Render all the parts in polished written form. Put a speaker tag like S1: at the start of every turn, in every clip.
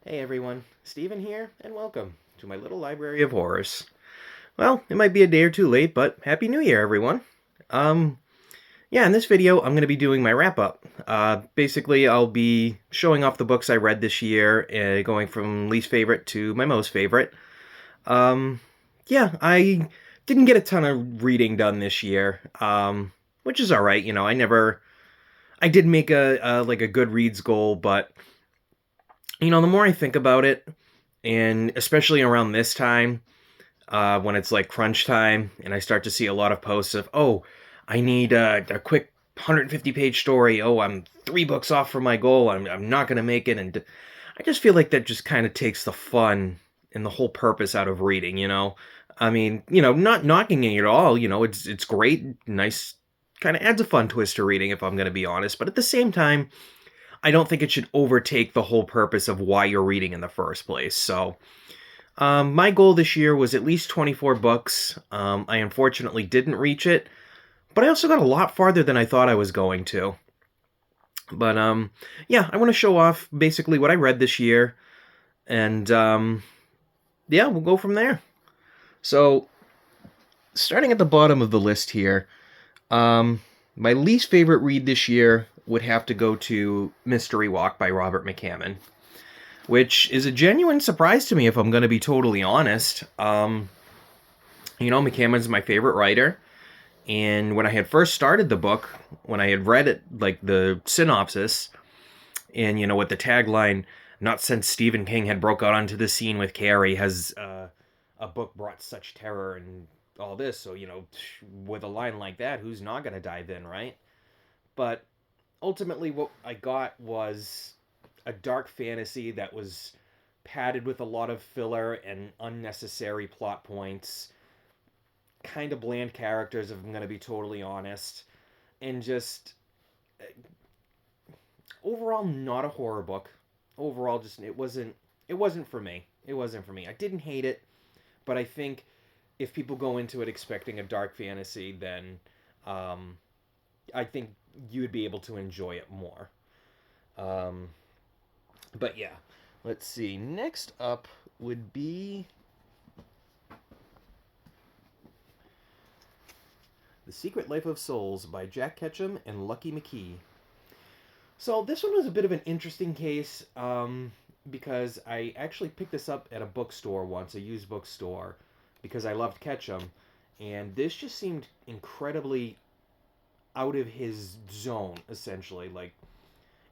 S1: Hey everyone, Steven here, and welcome to my little library of horrors. Well, it might be a day or two late, but Happy New Year, everyone. Um, yeah, in this video, I'm going to be doing my wrap up. Basically, I'll be showing off the books I read this year, going from least favorite to my most favorite. Um, yeah, I didn't get a ton of reading done this year, which is all right. I did make a good reads goal, but the more I think about it, and especially around this time, when it's like crunch time, and I start to see a lot of posts of, oh, I need a quick 150-page story. Oh, I'm 3 books off from my goal. I'm not going to make it. And I just feel like that just kind of takes the fun and the whole purpose out of reading, I mean, not knocking it at all. It's great, nice, kind of adds a fun twist to reading, if I'm going to be honest. But at the same time, I don't think it should overtake the whole purpose of why you're reading in the first place. So, my goal this year was at least 24 books. I unfortunately didn't reach it, but I also got a lot farther than I thought I was going to. But yeah, I want to show off basically what I read this year, and yeah, we'll go from there. So, starting at the bottom of the list here, my least favorite read this year would have to go to Mystery Walk by Robert McCammon, which is a genuine surprise to me, if I'm going to be totally honest. McCammon's my favorite writer, and when I had first started the book, when I had read it, like the synopsis, and with the tagline, "Not since Stephen King had broke out onto the scene with Carrie has a book brought such terror and all this." So with a line like that, who's not going to dive in, right? But ultimately, what I got was a dark fantasy that was padded with a lot of filler and unnecessary plot points, kind of bland characters, if I'm going to be totally honest, and just overall not a horror book. Overall, just it wasn't for me. It wasn't for me. I didn't hate it, but I think if people go into it expecting a dark fantasy, then um, I think you would be able to enjoy it more. Um, but yeah, let's see. Next up would be The Secret Life of Souls by Jack Ketchum and Lucky McKee. So this one was a bit of an interesting case, because I actually picked this up at a bookstore once, a used bookstore, because I loved Ketchum, and this just seemed incredibly out of his zone, essentially. Like,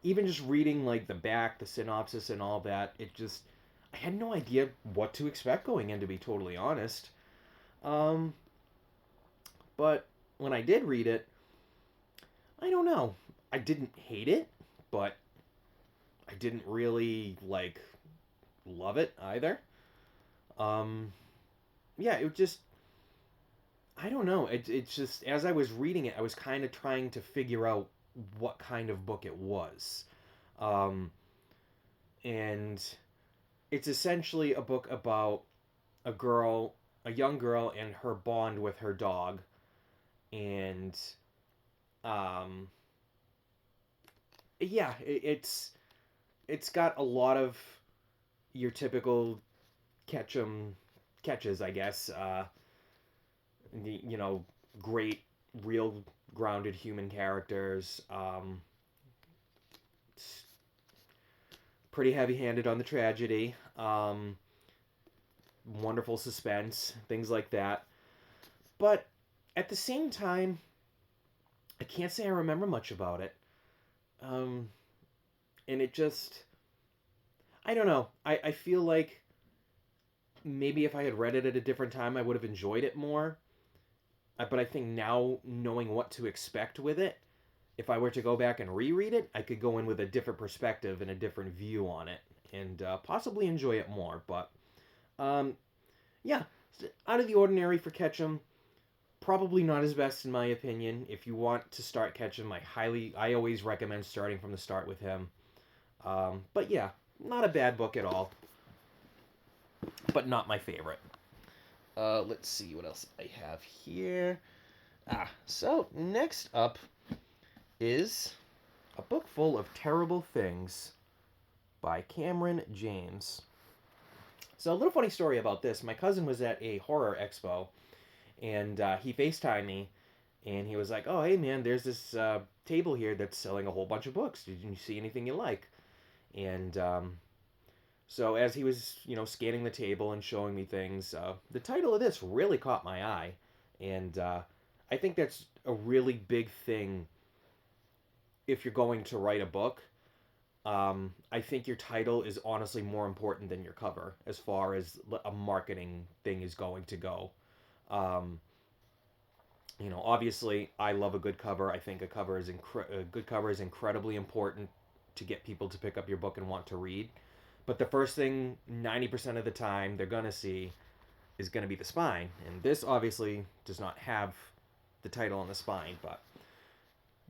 S1: even just reading like the back, the synopsis, and all that, I had no idea what to expect going in, to be totally honest. Um, but when I did read it, I don't know. I didn't hate it, but I didn't really like love it either. Um, yeah, it just I don't know. It's just, as I was reading it, I was kind of trying to figure out what kind of book it was, um, and it's essentially a book about a young girl, and her bond with her dog, and um, yeah, it's got a lot of your typical Ketchum catches, I guess. The great, real, grounded human characters. Pretty heavy-handed on the tragedy. Wonderful suspense, things like that. But at the same time, I can't say I remember much about it. Um, and it just, I don't know. I feel like maybe if I had read it at a different time, I would have enjoyed it more. But I think now, knowing what to expect with it, if I were to go back and reread it, I could go in with a different perspective and a different view on it, and possibly enjoy it more. But um, yeah, out of the ordinary for Ketchum. Probably not his best in my opinion. If you want to start Ketchum, I always recommend starting from the start with him. But yeah, not a bad book at all, but not my favorite. Let's see what else I have here. So next up is A Book Full of Terrible Things by Cameron James. So a little funny story about this. My cousin was at a horror expo, and he FaceTimed me, and he was like, "Oh, hey man, there's this table here that's selling a whole bunch of books. Did you see anything you like?" And so as he was, scanning the table and showing me things, the title of this really caught my eye, and I think that's a really big thing if you're going to write a book. I think your title is honestly more important than your cover as far as a marketing thing is going to go. Um, Obviously, I love a good cover. I think a good cover is incredibly important to get people to pick up your book and want to read. But the first thing 90% of the time they're going to see is going to be the spine. And this obviously does not have the title on the spine, but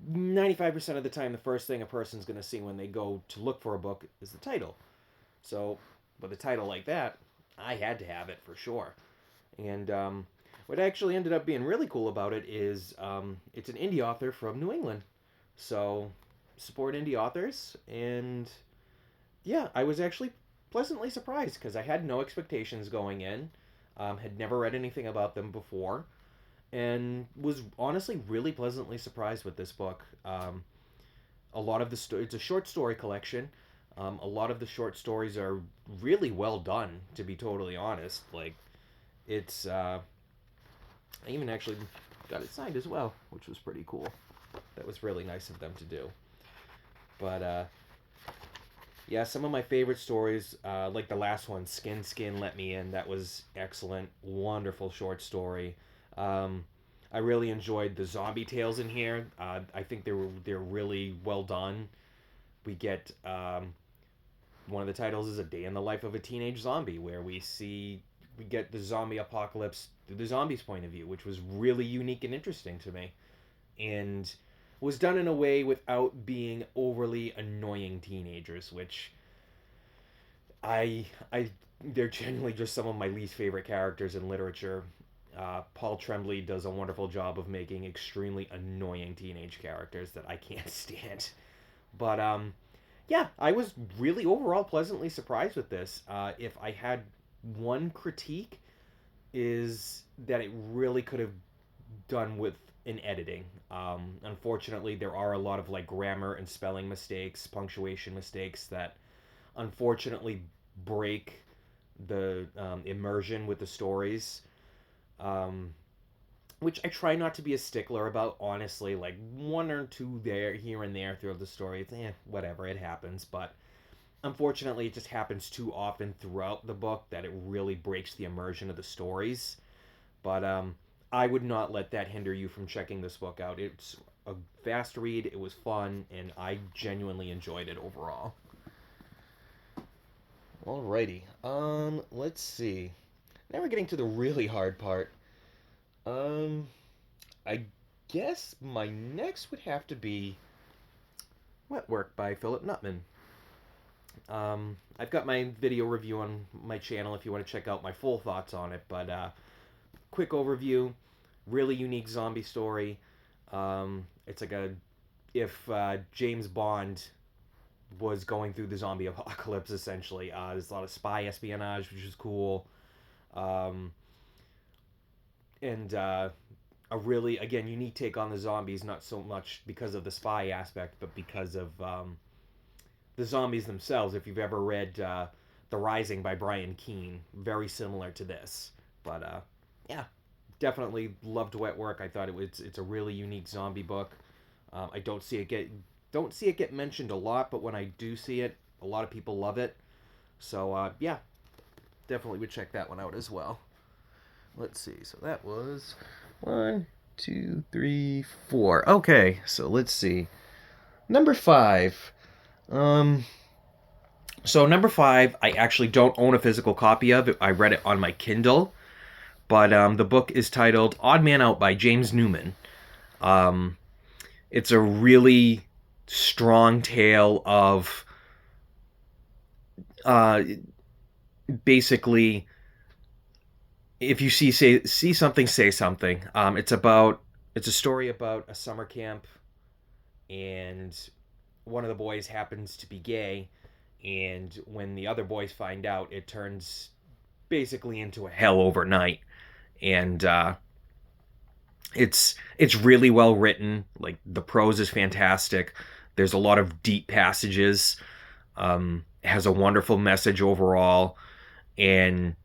S1: 95% of the time the first thing a person's going to see when they go to look for a book is the title. So with a title like that, I had to have it for sure. And what actually ended up being really cool about it is it's an indie author from New England. So support indie authors. And yeah, I was actually pleasantly surprised because I had no expectations going in. Had never read anything about them before. And was honestly really pleasantly surprised with this book. A lot of the it's a short story collection. A lot of the short stories are really well done, to be totally honest. Like, it's I even actually got it signed as well, which was pretty cool. That was really nice of them to do. But yeah, some of my favorite stories, like the last one, Skin, Let Me In. That was excellent, wonderful short story. I really enjoyed the zombie tales in here. I think they're really well done. We get one of the titles is A Day in the Life of a Teenage Zombie, where we get the zombie apocalypse through the zombie's point of view, which was really unique and interesting to me, and was done in a way without being overly annoying teenagers, which I they're genuinely just some of my least favorite characters in literature. Paul Tremblay does a wonderful job of making extremely annoying teenage characters that I can't stand. But yeah, I was really overall pleasantly surprised with this. If I had one critique, is that it really could have done with in editing. Unfortunately, there are a lot of like grammar and spelling mistakes, punctuation mistakes that unfortunately break the immersion with the stories. Um, which I try not to be a stickler about, honestly. Like one or two there, here and there throughout the story, it's whatever, it happens. But unfortunately, it just happens too often throughout the book that it really breaks the immersion of the stories. But I would not let that hinder you from checking this book out. It's a fast read, it was fun, and I genuinely enjoyed it overall. Alrighty, let's see. Now we're getting to the really hard part. I guess my next would have to be Wet Work by Philip Nutman. I've got my video review on my channel if you want to check out my full thoughts on it, but quick overview, really unique zombie story. It's like if James Bond was going through the zombie apocalypse, essentially. There's a lot of spy espionage, which is cool. And a really, again, unique take on the zombies, not so much because of the spy aspect, but because of the zombies themselves. If you've ever read The Rising by Brian Keene, very similar to this. But yeah, definitely loved Wet Work. I thought it's a really unique zombie book. I don't see it get mentioned a lot, but when I do see it, a lot of people love it. So yeah, definitely would check that one out as well. Let's see. So that was 1, 2, 3, 4. Okay, so let's see. Number 5. So number 5, I actually don't own a physical copy of it. I read it on my Kindle, but the book is titled Odd Man Out by James Newman. It's a really strong tale of basically, if you see something, say something. It's a story about a summer camp, and one of the boys happens to be gay, and when the other boys find out, it turns basically into a hell overnight. And it's really well written. Like, the prose is fantastic. There's a lot of deep passages. It has a wonderful message overall, and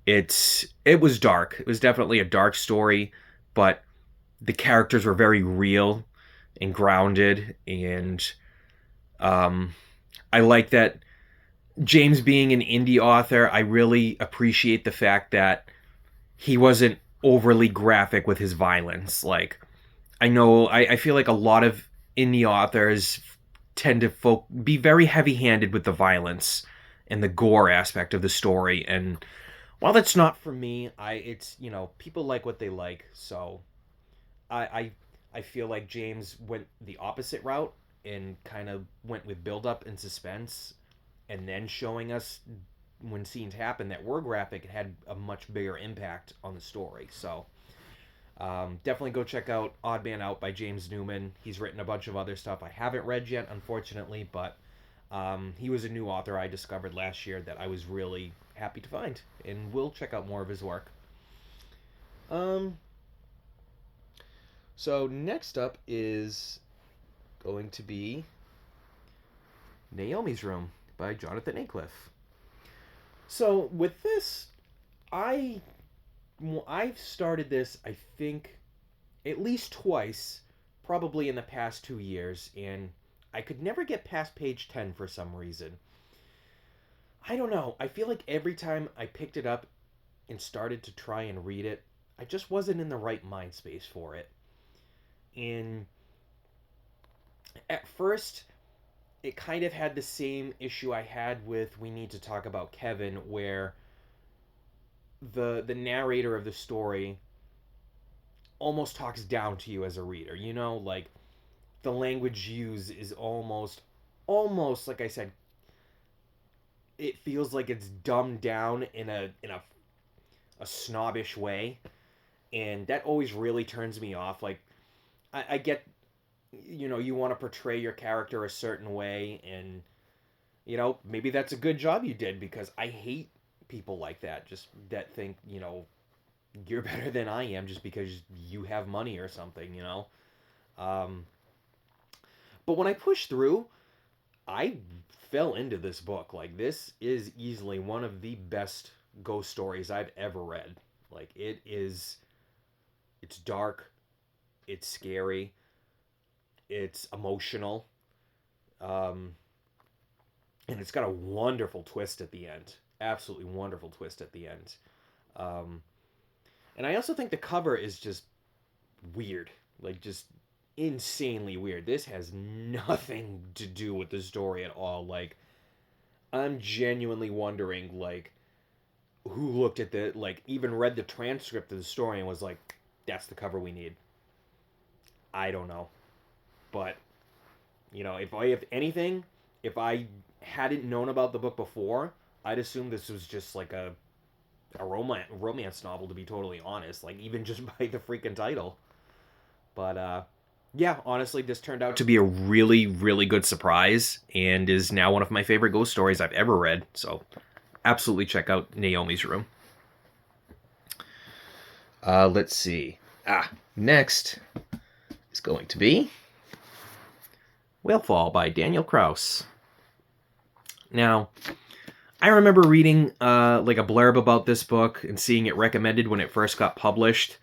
S1: it was dark. It was definitely a dark story, but the characters were very real and grounded, and I like that James being an indie author. I really appreciate the fact that he wasn't overly graphic with his violence. Like, I feel like a lot of indie authors tend to be very heavy-handed with the violence and the gore aspect of the story, and while that's not for me, it's, people like what they like. So I I, I feel like James went the opposite route and kind of went with build up and suspense, and then showing us when scenes happen that were graphic, it had a much bigger impact on the story. So definitely go check out Odd Man Out by James Newman. He's written a bunch of other stuff I haven't read yet, unfortunately, but he was a new author I discovered last year that I was really happy to find, and will check out more of his work. Um, so next up is going to be Naomi's Room by Jonathan Aycliffe. So with this, I I've started this, I think, at least twice, probably in the past 2 years, and I could never get past page 10 for some reason. I don't know. I feel like every time I picked it up and started to try and read it, I just wasn't in the right mind space for it. And at first, it kind of had the same issue I had with We Need to Talk About Kevin, where the narrator of the story almost talks down to you as a reader. Like, the language used is almost like I said, it feels like it's dumbed down in a snobbish way, and that always really turns me off. Like, I get, you want to portray your character a certain way, and maybe that's a good job you did, because I hate people like that, just that think you're better than I am just because you have money or something. Um, but when I pushed through, I fell into this book. Like, this is easily one of the best ghost stories I've ever read. Like, it's dark, it's scary, it's emotional, um, and it's got a wonderful twist at the end. Absolutely wonderful twist at the end. Um, and I also think the cover is just weird. Like, just insanely weird. This has nothing to do with the story at all. Like, I'm genuinely wondering, like, who looked at the, like, even read the transcript of the story and was like, that's the cover we need. I don't know. But, if anything, if I hadn't known about the book before, I'd assume this was just like a romance novel, to be totally honest. Like, even just by the freaking title. But, yeah, honestly, this turned out to be a really, really good surprise, and is now one of my favorite ghost stories I've ever read. So, absolutely check out Naomi's Room. Let's see. Next is going to be Whalefall by Daniel Kraus. Now, I remember reading like a blurb about this book and seeing it recommended when it first got published.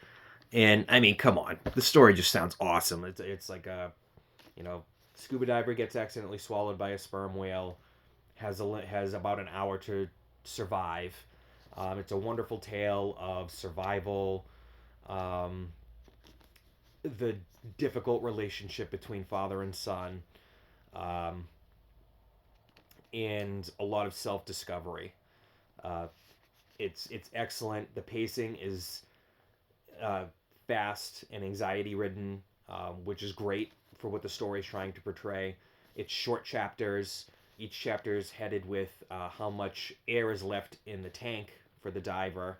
S1: And, I mean, come on. The story just sounds awesome. It's like a, scuba diver gets accidentally swallowed by a sperm whale, has about an hour to survive. It's a wonderful tale of survival, the difficult relationship between father and son, um, and a lot of self-discovery. It's excellent. The pacing is fast and anxiety-ridden, which is great for what the story is trying to portray. It's short chapters. Each chapter is headed with how much air is left in the tank for the diver,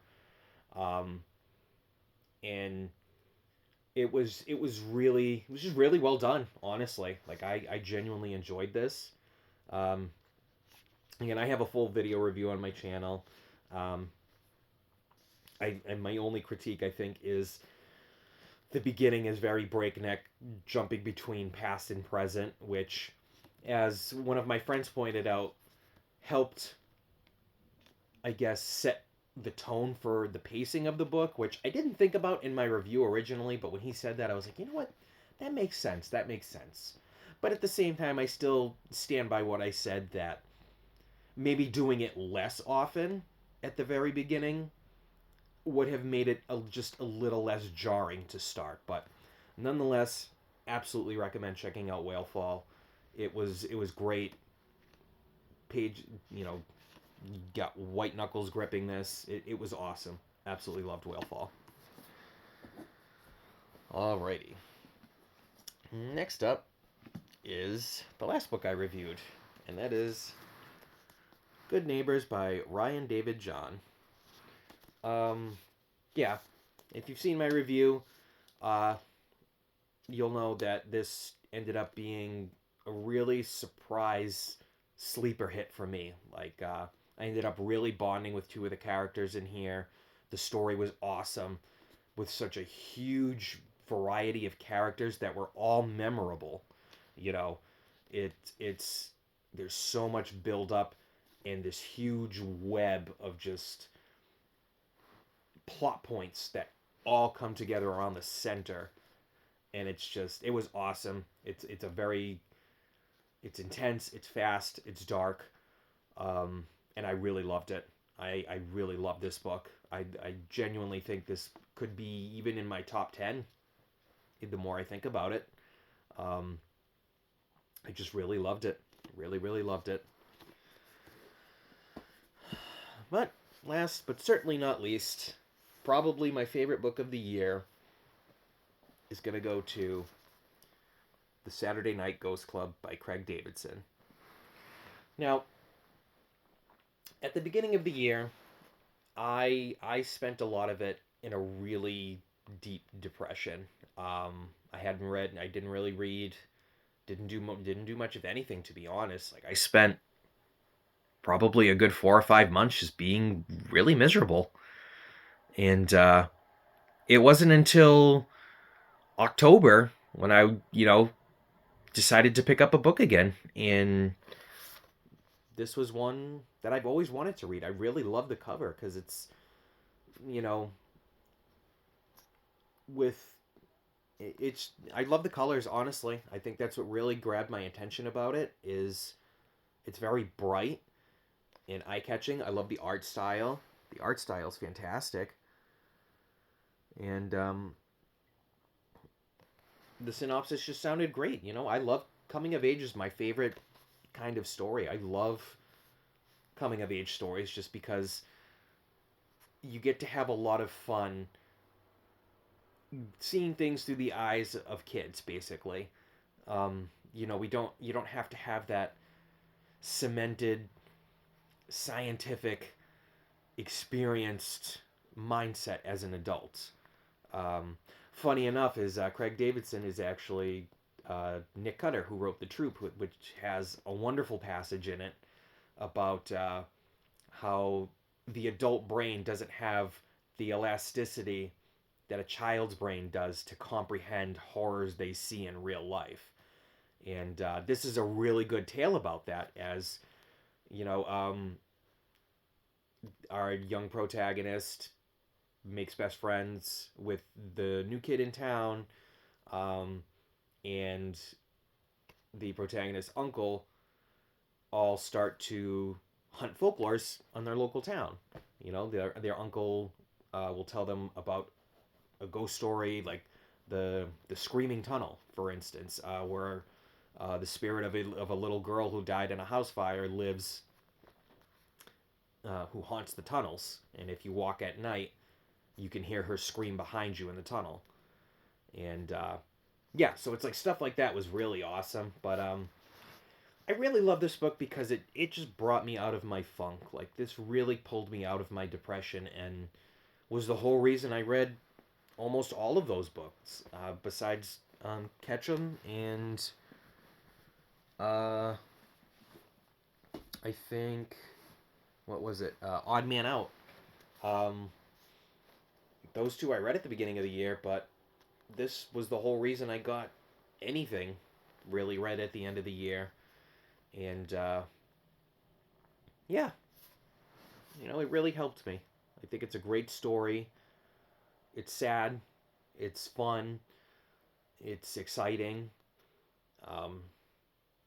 S1: and it was just really well done. Honestly, like I genuinely enjoyed this. Again, I have a full video review on my channel. Um, and my only critique, I think, is the beginning is very breakneck, jumping between past and present, which, as one of my friends pointed out, helped, I guess, set the tone for the pacing of the book, which I didn't think about in my review originally, but when he said that, I was like, you know what? That makes sense. That makes sense. But at the same time, I still stand by what I said, that maybe doing it less often at the very beginning would have made it just a little less jarring to start. But nonetheless, absolutely recommend checking out Whalefall. It was great. Page, you know, got white knuckles gripping this. It was awesome. Absolutely loved Whalefall. Alrighty. Next up is the last book I reviewed, and that is Good Neighbors by Ryan David John. Yeah, if you've seen my review, you'll know that this ended up being a really surprise sleeper hit for me. Like, I ended up really bonding with two of the characters in here. The story was awesome, with such a huge variety of characters that were all memorable. You know, it's there's so much build up and this huge web of just plot points that all come together around the center, and it was awesome. It's intense, it's fast, it's dark, and I really loved it. I really love this book. I genuinely think this could be even in my top 10 the more I think about it. um, I just really loved it. Really loved it. But last but certainly not least, probably my favorite book of the year is going to go to The Saturday Night Ghost Club by Craig Davidson. Now, at the beginning of the year, I spent a lot of it in a really deep depression. I didn't really read, didn't do much of anything, to be honest. Like, I spent probably a good 4 or 5 months just being really miserable, and it wasn't until October when I decided to pick up a book again, and this was one that I've always wanted to read. I really love the cover because it's, you know, with it's I love the colors, honestly. I think that's what really grabbed my attention about it. Is it's very bright and eye-catching. I love the art style. The art style is fantastic. And the synopsis just sounded great. I love coming of age is my favorite kind of story. I love coming of age stories just because you get to have a lot of fun seeing things through the eyes of kids, basically. You don't have to have that cemented, scientific, experienced mindset as an adult. Funny enough, is Craig Davidson is actually Nick Cutter, who wrote The Troop, which has a wonderful passage in it about how the adult brain doesn't have the elasticity that a child's brain does to comprehend horrors they see in real life. And this is a really good tale about that, as our young protagonist makes best friends with the new kid in town, and the protagonist's uncle all start to hunt folklores on their local town. Their uncle will tell them about a ghost story, like the Screaming Tunnel, for instance, where the spirit of a little girl who died in a house fire lives, who haunts the tunnels, and if you walk at night, you can hear her scream behind you in the tunnel. And yeah, so it's like stuff like that was really awesome. But I really love this book because it just brought me out of my funk. Like, this really pulled me out of my depression and was the whole reason I read almost all of those books, besides Ketchum and I think, what was it? Odd Man Out. Um, those two I read at the beginning of the year, but this was the whole reason I got anything really read at the end of the year. And yeah, it really helped me. I think it's a great story. It's sad, it's fun, it's exciting, um,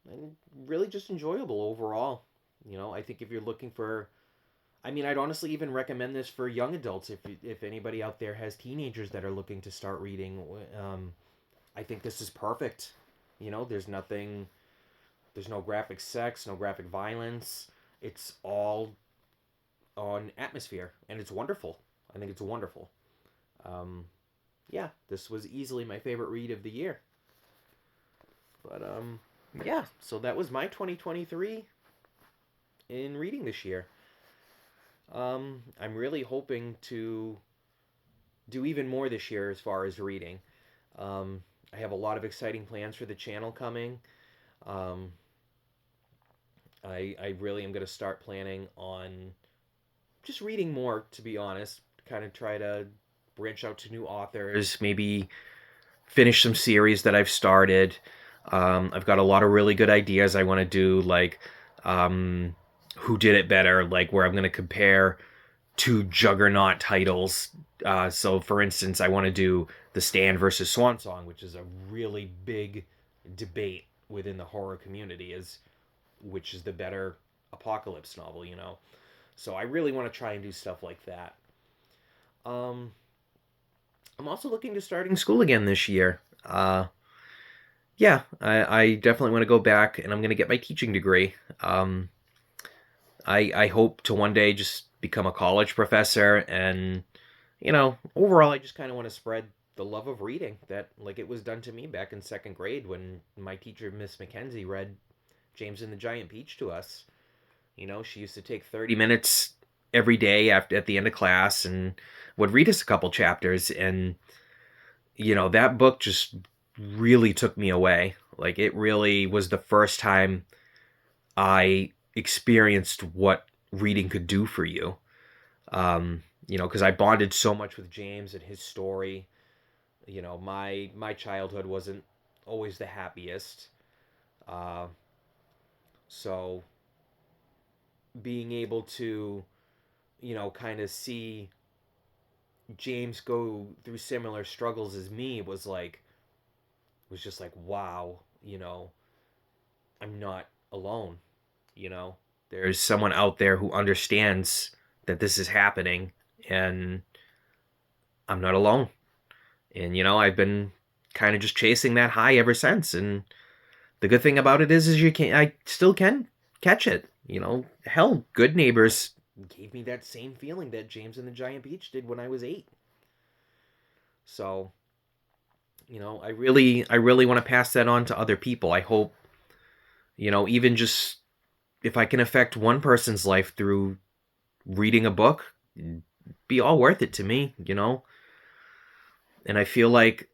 S1: and really just enjoyable overall. I think if you're looking for, I mean, I'd honestly even recommend this for young adults if anybody out there has teenagers that are looking to start reading. I think this is perfect. There's nothing, there's no graphic sex, no graphic violence. It's all on atmosphere, and it's wonderful. I think it's wonderful. Um, yeah, this was easily my favorite read of the year. But yeah, so that was my 2023 in reading this year. I'm really hoping to do even more this year as far as reading. I have a lot of exciting plans for the channel coming. Um, I really am going to start planning on just reading more, to be honest. Kind of try to branch out to new authors, maybe finish some series that I've started. I've got a lot of really good ideas I want to do, like Who Did It Better, like where I'm going to compare two juggernaut titles. So, for instance, I want to do The Stand versus Swan Song, which is a really big debate within the horror community, is which is the better apocalypse novel. So I really want to try and do stuff like that. Um, I'm also looking to starting school again this year. Yeah, I definitely want to go back, and I'm going to get my teaching degree. I hope to one day just become a college professor, and overall, I just kind of want to spread the love of reading that, like it was done to me back in second grade when my teacher, Miss Mackenzie, read James and the Giant Peach to us. She used to take 30 minutes every day at the end of class and would read us a couple chapters, and that book just really took me away. Like, it really was the first time I experienced what reading could do for you. Because I bonded so much with James and his story. My childhood wasn't always the happiest. Uh, so being able to, kind of see James go through similar struggles as me was just like, wow, I'm not alone. You know, there's someone out there who understands that this is happening, and I'm not alone. And I've been kind of just chasing that high ever since. And the good thing about it is I still can catch it. Hell, Good Neighbors gave me that same feeling that James and the Giant Peach did when I was 8. So, I really want to pass that on to other people. I hope, even just if I can affect one person's life through reading a book, be all worth it to me. And I feel like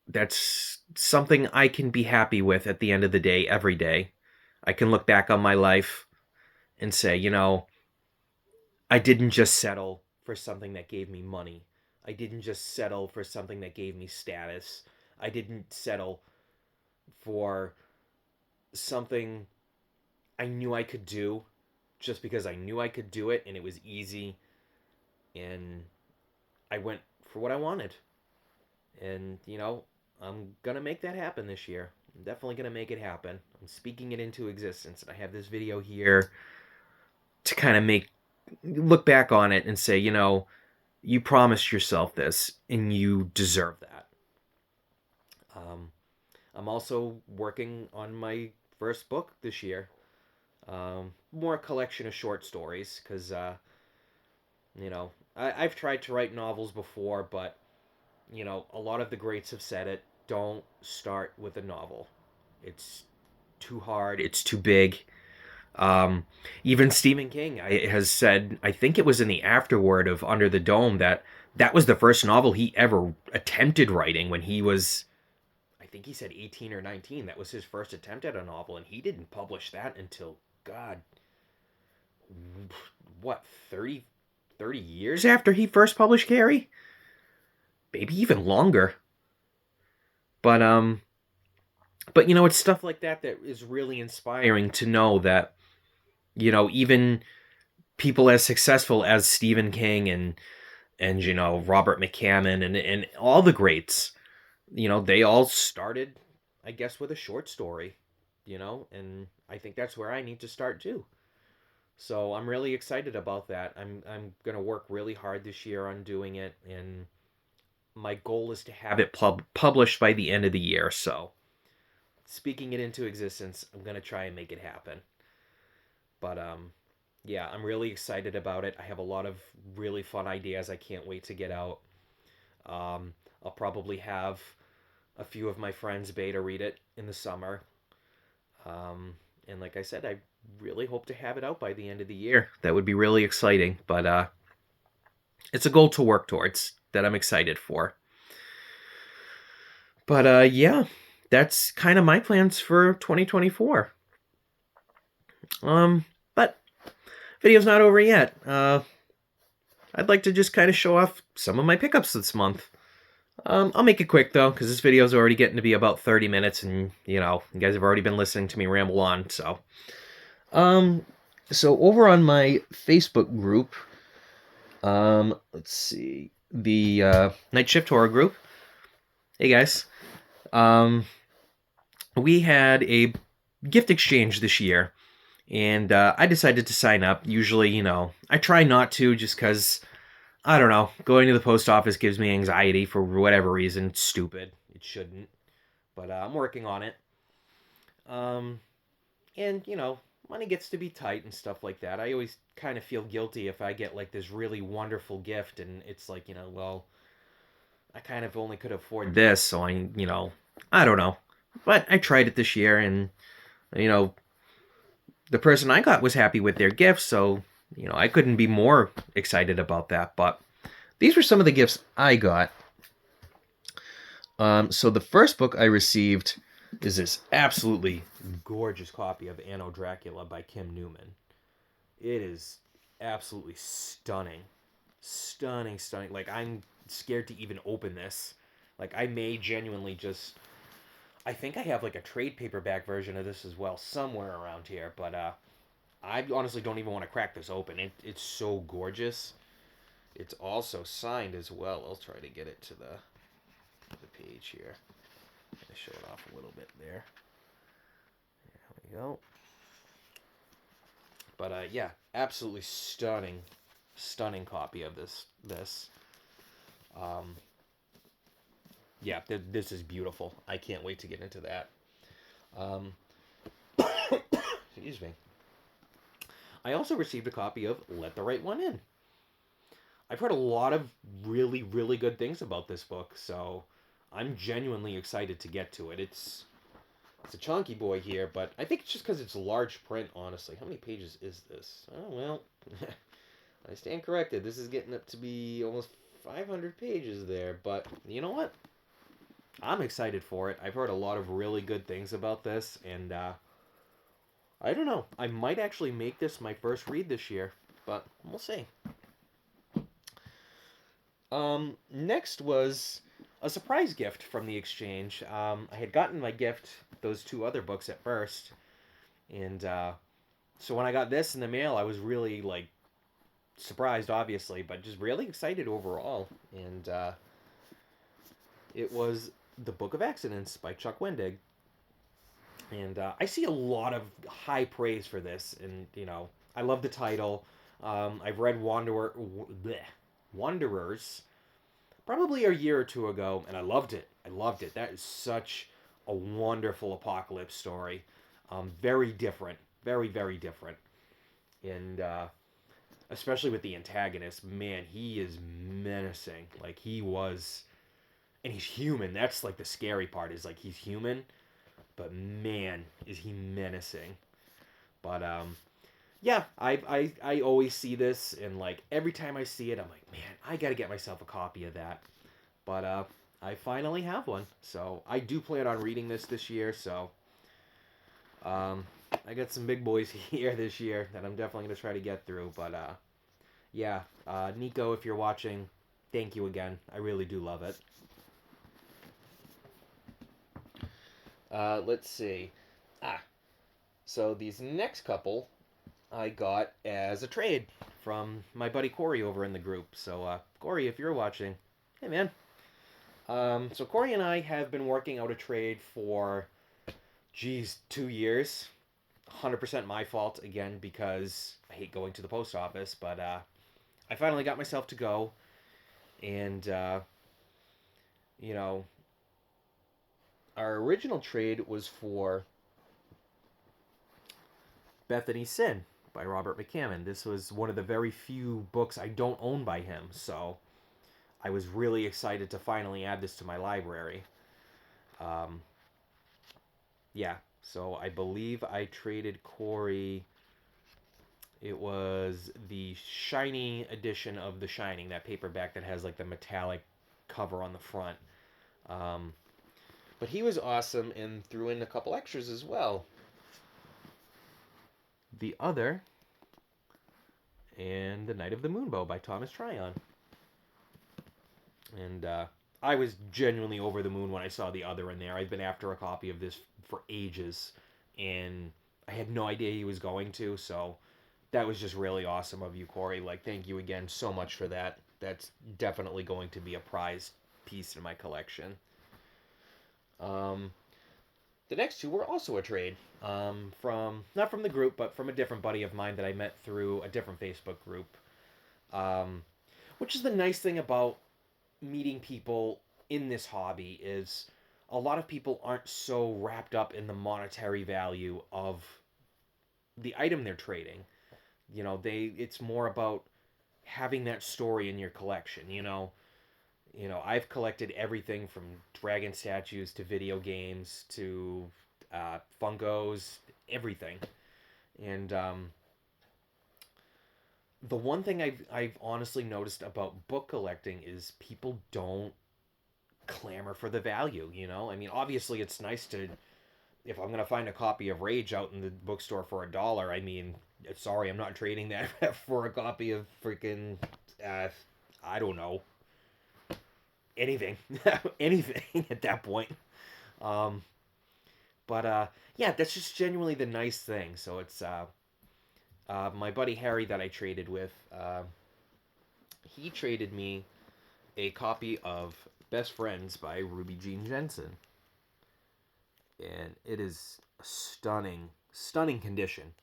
S1: that's something I can be happy with at the end of the day, every day. I can look back on my life and say, I didn't just settle for something that gave me money. I didn't just settle for something that gave me status. I didn't settle for something I knew I could do just because I knew I could do it and it was easy, and I went for what I wanted. And, I'm going to make that happen this year. I'm definitely going to make it happen. I'm speaking it into existence. And I have this video here to kind of look back on it and say, you promised yourself this and you deserve that. I'm also working on my first book this year. More a collection of short stories because, I've tried to write novels before, but, a lot of the greats have said it. Don't start with a novel. It's too hard. It's too big. Um, Even Stephen King has said, I think it was in the afterword of Under the Dome, that was the first novel he ever attempted writing when he was, I think he said 18 or 19. That was his first attempt at a novel, and he didn't publish that until God, what, 30 years after he first published Carrie? Maybe even longer. But you know, it's stuff like that that is really inspiring to know that, you know, even people as successful as Stephen King and you know, Robert McCammon and all the greats, you know, they all started, I guess, with a short story, you know, and I think that's where I need to start too. So I'm really excited about that. I'm gonna work really hard this year on doing it, and my goal is to have it published by the end of the year. So speaking it into existence, I'm gonna try and make it happen. But yeah, I'm really excited about it. I have a lot of really fun ideas. I can't wait to get out. I'll probably have a few of my friends beta read it in the summer. And like I said, I really hope to have it out by the end of the year. That would be really exciting. But it's a goal to work towards that I'm excited for. But yeah, that's kind of my plans for 2024. But video's not over yet. I'd like to just kind of show off some of my pickups this month. I'll make it quick though, because this video is already getting to be about 30 minutes, and you know, you guys have already been listening to me ramble on. So over on my Facebook group, let's see, the Night Shift Horror group. Hey guys, we had a gift exchange this year, and I decided to sign up. Usually, you know, I try not to, just because I don't know, going to the post office gives me anxiety for whatever reason. It's stupid. It shouldn't. But I'm working on it. And, you know, money gets to be tight and stuff like that. I always kind of feel guilty if I get, like, this really wonderful gift and it's like, you know, well, I kind of only could afford this, so you know, I don't know. But I tried it this year, and, you know, the person I got was happy with their gift, so you know, I couldn't be more excited about that. But these were some of the gifts I got. So the first book I received is this absolutely gorgeous copy of Anno Dracula by Kim Newman. It is absolutely stunning. Stunning, stunning. Like, I'm scared to even open this. Like, I may genuinely just... I think I have, like, a trade paperback version of this as well somewhere around here, but, I honestly don't even want to crack this open. It's so gorgeous. It's also signed as well. I'll try to get it to the page here. I'll show it off a little bit there. There we go. But yeah, absolutely stunning, stunning copy of this. Yeah, this is beautiful. I can't wait to get into that. Excuse me. I also received a copy of Let the Right One In. I've heard a lot of really, really good things about this book, so I'm genuinely excited to get to it. It's a chunky boy here, but I think it's just because it's large print, honestly. How many pages is this? Oh, well, I stand corrected. This is getting up to be almost 500 pages there, but you know what? I'm excited for it. I've heard a lot of really good things about this, and I don't know. I might actually make this my first read this year, but we'll see. Next was a surprise gift from the exchange. I had gotten my gift, those two other books at first, and so when I got this in the mail, I was really, like, surprised, obviously, but just really excited overall. And it was The Book of Accidents by Chuck Wendig. And I see a lot of high praise for this, and, you know, I love the title. I've read Wanderers probably a year or two ago, and I loved it. I loved it. That is such a wonderful apocalypse story. Very different. Very, very different. And especially with the antagonist, man, he is menacing. Like, he was... And he's human. That's, like, the scary part, is, like, he's human, but man, is he menacing. But yeah, I always see this, and like every time I see it, I'm like, man, I gotta get myself a copy of that. But I finally have one, so I do plan on reading this year. So I got some big boys here this year that I'm definitely going to try to get through. But yeah, Nico, if you're watching, thank you again. I really do love it. Let's see. So these next couple I got as a trade from my buddy Corey over in the group. So Corey, if you're watching, hey man. So Corey and I have been working out a trade for, 2 years. 100% my fault again because I hate going to the post office, but I finally got myself to go, and you know, our original trade was for Bethany's Sin by Robert McCammon. This was one of the very few books I don't own by him, so I was really excited to finally add this to my library. Yeah, so I believe I traded Corey. It was the shiny edition of The Shining, that paperback that has like the metallic cover on the front. But he was awesome and threw in a couple extras as well. The Other and The Night of the Moonbow by Thomas Tryon. And I was genuinely over the moon when I saw The Other in there. I've been after a copy of this for ages, and I had no idea he was going to, so that was just really awesome of you, Corey. Like, thank you again so much for that. That's definitely going to be a prized piece in my collection. The next two were also a trade, from, not from the group, but from a different buddy of mine that I met through a different Facebook group. Which is the nice thing about meeting people in this hobby, is a lot of people aren't so wrapped up in the monetary value of the item they're trading. You know, it's more about having that story in your collection, you know. I've collected everything from dragon statues to video games to Funkos, everything. And the one thing I've honestly noticed about book collecting is people don't clamor for the value, you know? I mean, obviously it's nice to, if I'm going to find a copy of Rage out in the bookstore for $1, I mean, sorry, I'm not trading that for a copy of freaking, I don't know, anything. Anything at that point. But yeah, that's just genuinely the nice thing. So it's my buddy Harry that I traded with, he traded me a copy of Best Friends by Ruby Jean Jensen. And it is a stunning condition.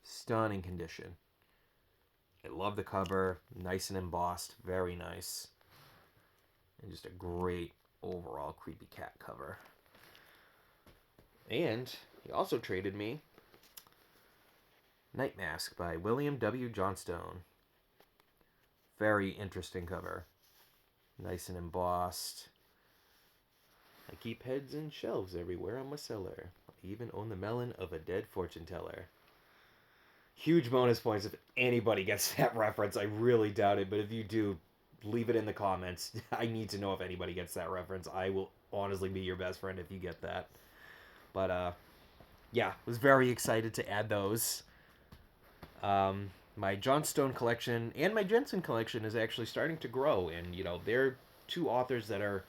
S1: Stunning condition. I love the cover. Nice and embossed. Very nice. And just a great overall creepy cat cover. And he also traded me Night Mask by William W. Johnstone. Very interesting cover. Nice and embossed. I keep heads and shelves everywhere on my cellar. I even own the melon of a dead fortune teller. Huge bonus points if anybody gets that reference. I really doubt it, but if you do, leave it in the comments. I need to know if anybody gets that reference. I will honestly be your best friend if you get that. But yeah, was very excited to add those. My Johnstone collection and my Jensen collection is actually starting to grow, and they're two authors that are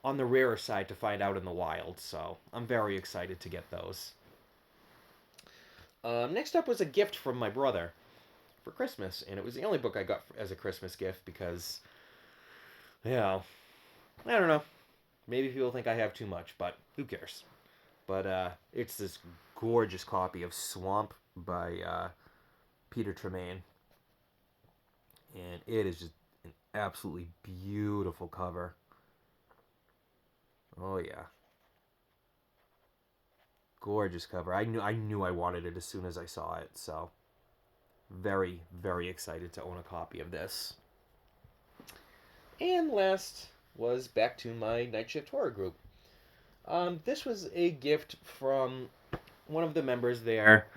S1: on the rarer side to find out in the wild, so I'm very excited to get those. Next up was a gift from my brother for Christmas, and it was the only book I got as a Christmas gift because, I don't know. Maybe people think I have too much, but who cares? But it's this gorgeous copy of Swamp by Peter Tremaine, and it is just an absolutely beautiful cover. Oh yeah, gorgeous cover. I knew I wanted it as soon as I saw it, so very, very excited to own a copy of this. And last was back to my Night Shift Horror group. This was a gift from one of the members there,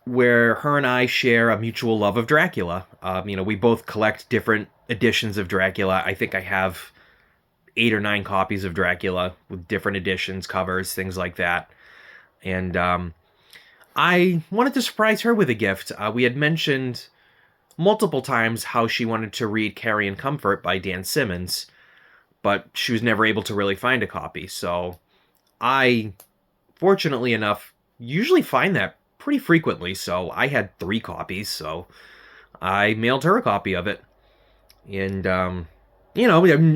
S1: where her and I share a mutual love of Dracula. We both collect different editions of Dracula. I think I have 8 or 9 copies of Dracula with different editions, covers, things like that. And I wanted to surprise her with a gift. We had mentioned multiple times how she wanted to read Carrie and Comfort by Dan Simmons, but she was never able to really find a copy. So I, fortunately enough, usually find that pretty frequently. So I had 3 copies, so I mailed her a copy of it. And, I'm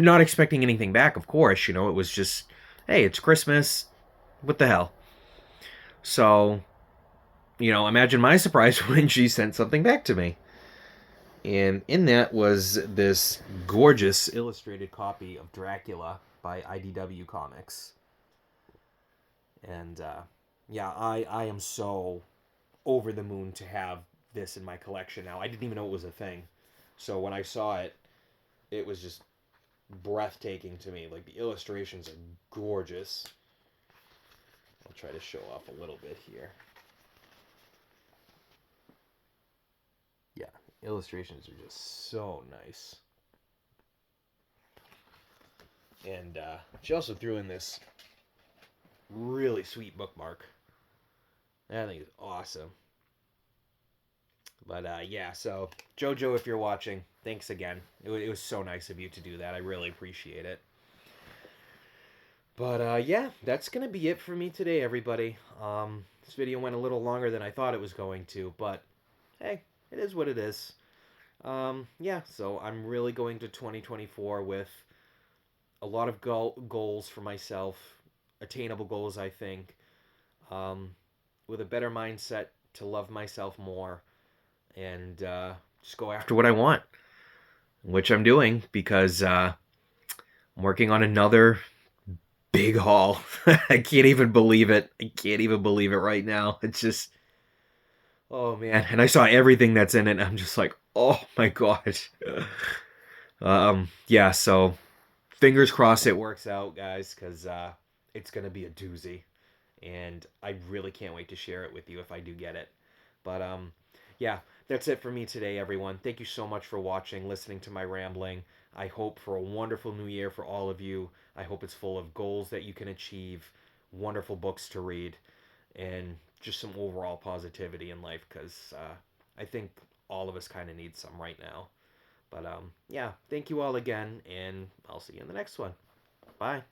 S1: not expecting anything back, of course. It was just, hey, it's Christmas. What the hell? So, imagine my surprise when she sent something back to me. And in that was this gorgeous illustrated copy of Dracula by IDW Comics. And yeah, I am so over the moon to have this in my collection now. I didn't even know it was a thing. So when I saw it, it was just breathtaking to me. Like, the illustrations are gorgeous. I'll try to show off a little bit here. Yeah, illustrations are just so nice. And she also threw in this really sweet bookmark. I think it's awesome. But yeah, so Jojo, if you're watching, thanks again. It was so nice of you to do that. I really appreciate it. But yeah, that's gonna be it for me today, everybody. This video went a little longer than I thought it was going to, but hey, it is what it is. Yeah, so I'm really going to 2024 with a lot of goals for myself, attainable goals, I think, with a better mindset to love myself more and just go after what I want, which I'm doing because I'm working on another big haul. I can't even believe it. I can't even believe it right now. It's just, oh man. And I saw everything that's in it, and I'm just like, oh my god. Yeah, so fingers crossed it works out, guys, because it's going to be a doozy. And I really can't wait to share it with you if I do get it. But yeah, that's it for me today, everyone. Thank you so much for watching, listening to my rambling. I hope for a wonderful new year for all of you. I hope it's full of goals that you can achieve, wonderful books to read, and just some overall positivity in life, because I think all of us kind of need some right now. But yeah, thank you all again, and I'll see you in the next one. Bye.